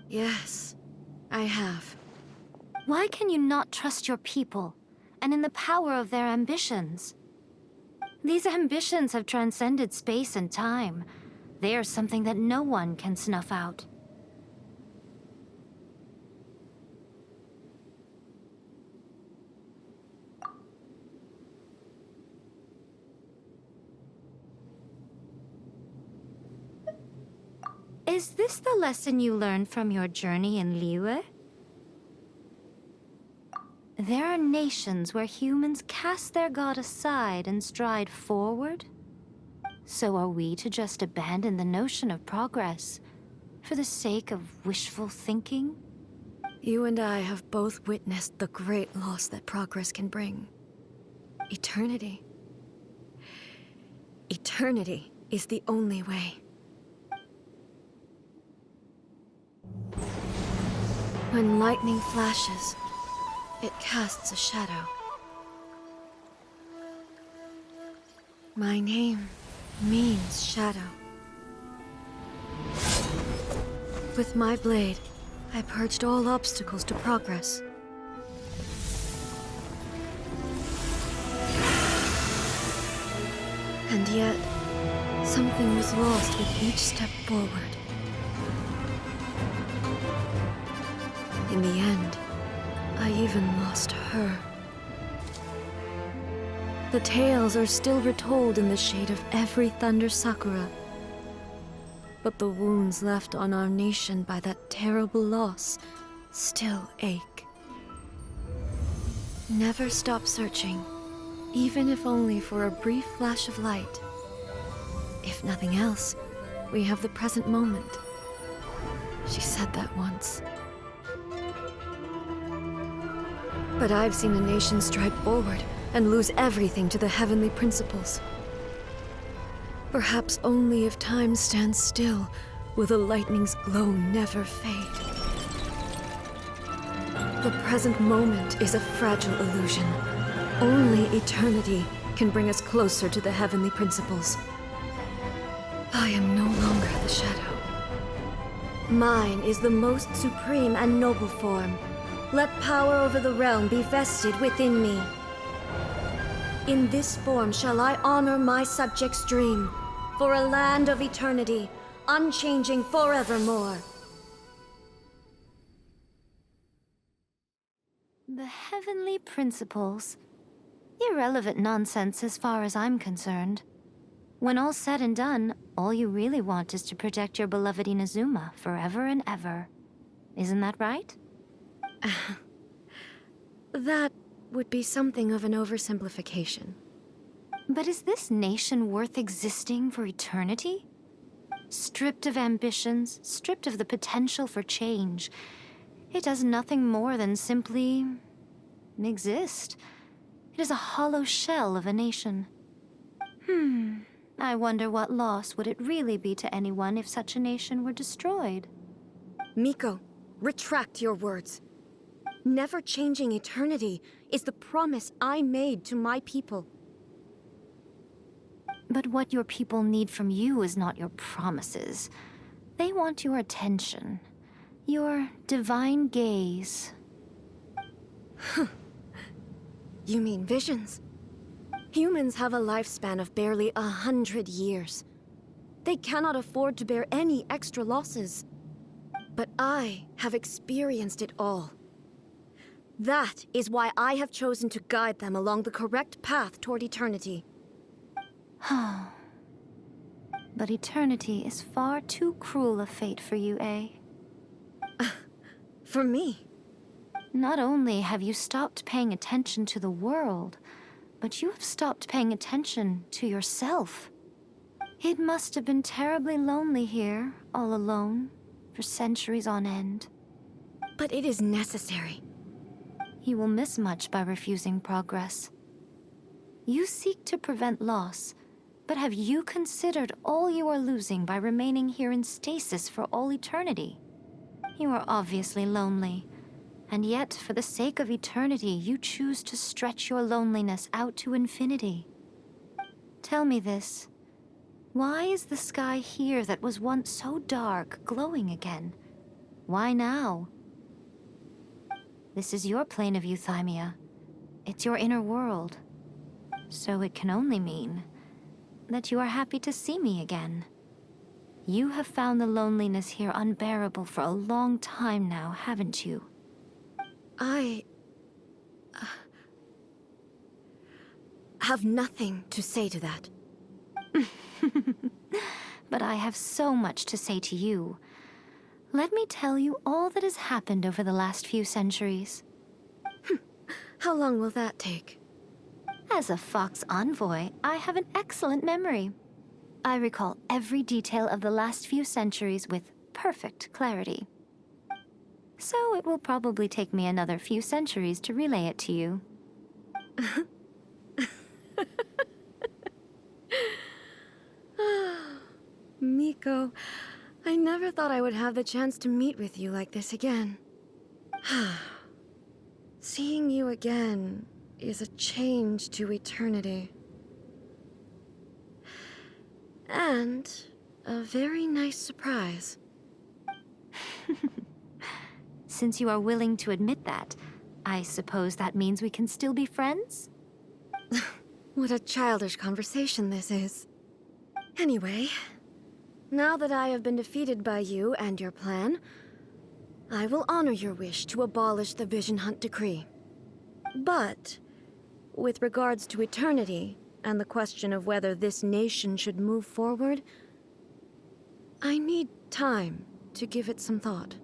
Yes, I have. Why can you not trust your people, and in the power of their ambitions? These ambitions have transcended space and time. They are something that no one can snuff out. Is this the lesson you learned from your journey in Liyue? There are nations where humans cast their god aside and stride forward. So are we to just abandon the notion of progress for the sake of wishful thinking? You and I have both witnessed the great loss that progress can bring. Eternity. Eternity is the only way. When lightning flashes, it casts a shadow. My name means shadow. With my blade, I purged all obstacles to progress. And yet, something was lost with each step forward. In the end, I even lost her. The tales are still retold in the shade of every Thunder Sakura. But the wounds left on our nation by that terrible loss still ache. Never stop searching, even if only for a brief flash of light. If nothing else, we have the present moment. She said that once. But I've seen a nation stride forward and lose everything to the heavenly principles. Perhaps only if time stands still will the lightning's glow never fade. The present moment is a fragile illusion. Only eternity can bring us closer to the heavenly principles. I am no longer the shadow. Mine is the most supreme and noble form. Let power over the realm be vested within me. In this form shall I honor my subjects' dream, for a land of eternity, unchanging forevermore. The heavenly principles. Irrelevant nonsense as far as I'm concerned. When all's said and done, all you really want is to protect your beloved Inazuma forever and ever. Isn't that right? That would be something of an oversimplification. But is this nation worth existing for eternity? Stripped of ambitions, stripped of the potential for change, it does nothing more than simply exist. It is a hollow shell of a nation. I wonder what loss would it really be to anyone if such a nation were destroyed? Miko, retract your words. Never changing eternity is the promise I made to my people. But what your people need from you is not your promises. They want your attention. Your divine gaze. You mean visions? Humans have a lifespan of barely 100 years. They cannot afford to bear any extra losses. But I have experienced it all. That is why I have chosen to guide them along the correct path toward eternity. But eternity is far too cruel a fate for you, eh? For me? Not only have you stopped paying attention to the world, but you have stopped paying attention to yourself. It must have been terribly lonely here, all alone, for centuries on end. But it is necessary. You will miss much by refusing progress. You seek to prevent loss, but have you considered all you are losing by remaining here in stasis for all eternity? You are obviously lonely, and yet for the sake of eternity, you choose to stretch your loneliness out to infinity. Tell me this. Why is the sky here that was once so dark glowing again? Why now? This is your plane of euthymia. It's your inner world. So it can only mean that you are happy to see me again. You have found the loneliness here unbearable for a long time now, haven't you? I have nothing to say to that. But I have so much to say to you. Let me tell you all that has happened over the last few centuries. How long will that take? As a Fox envoy, I have an excellent memory. I recall every detail of the last few centuries with perfect clarity. So it will probably take me another few centuries to relay it to you. Miko, I never thought I would have the chance to meet with you like this again. Seeing you again is a change to eternity. And a very nice surprise. Since you are willing to admit that, I suppose that means we can still be friends? What a childish conversation this is. Anyway, now that I have been defeated by you and your plan, I will honor your wish to abolish the Vision Hunt Decree. But, with regards to eternity and the question of whether this nation should move forward, I need time to give it some thought.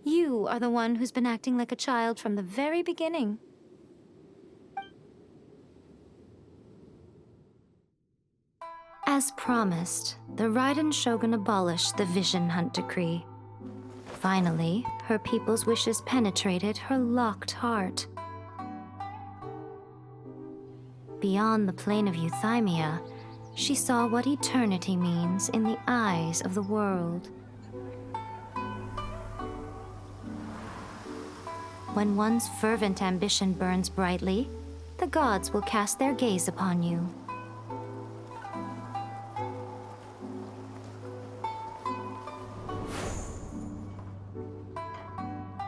You are the one who's been acting like a child from the very beginning. As promised, the Raiden Shogun abolished the Vision Hunt Decree. Finally, her people's wishes penetrated her locked heart. Beyond the plane of euthymia, she saw what eternity means in the eyes of the world. When one's fervent ambition burns brightly, the gods will cast their gaze upon you.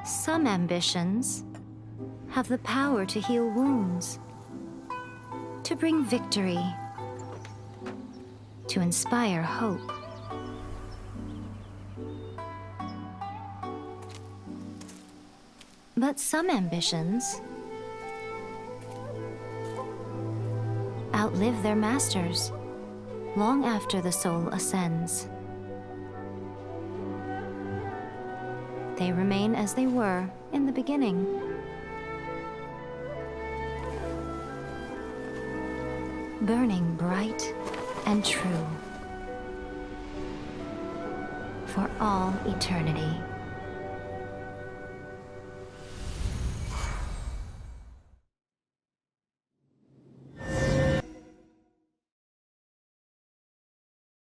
Some ambitions have the power to heal wounds, to bring victory, to inspire hope. But some ambitions outlive their masters long after the soul ascends. They remain as they were in the beginning. Burning bright and true for all eternity.